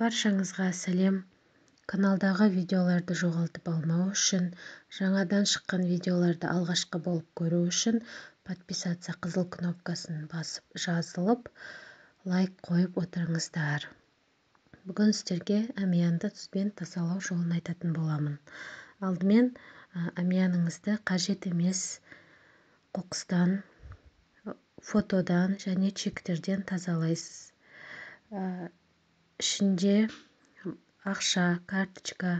Баршаңызға сәлем. Каналдағы видеоларды жоғалтып алмау үшін, жаңадан шыққан видеоларды алғашқы болып көру үшін подписаться қызыл кнопкасын басып жазылып, лайк қойып отырыңыздар. Бүгін сіздерге әмиянды тұзбен тазалау жолын айтатын боламын. Алдымен әмияныңызды қажет емес қоқыстан, фотодан және чектерден тазалайсыз. Ішінде ақша, карточка,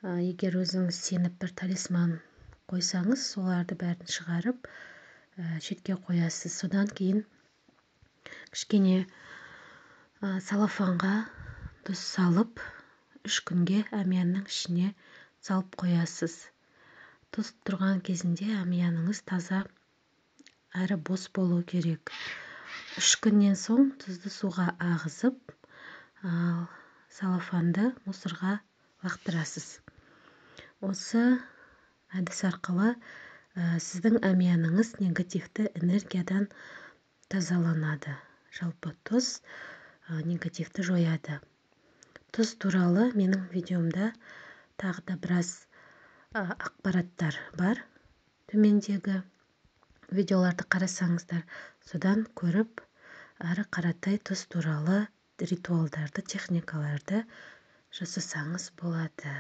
егер өзіңіз сеніп бір талисман қойсаңыз, соларды бәрін шығарып шетке қоясыз. Содан кейін кішкене салафанға тұз салып 3 күнге әмиянның ішіне салып қоясыз. Тұз тұрған кезінде әмияныңыз таза әрі бос болу керек. 3 күннен соң тұзды суға ағызып, салафанды мусорға лақтырасыз. Осы әдіс арқылы сіздің әмияныңыз негативті энергиядан тазаланады. Жалпы тұз негативті жояды. Тұз туралы менің видеомда тағы да біраз ақпараттар бар. Төмендегі видеоларды қарасаңыздар, содан көріп, әрі қаратай тұз туралы ритуалдарды, техникаларды жасасаңыз болады.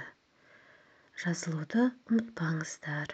Жазылуды ұмытпаңыздар.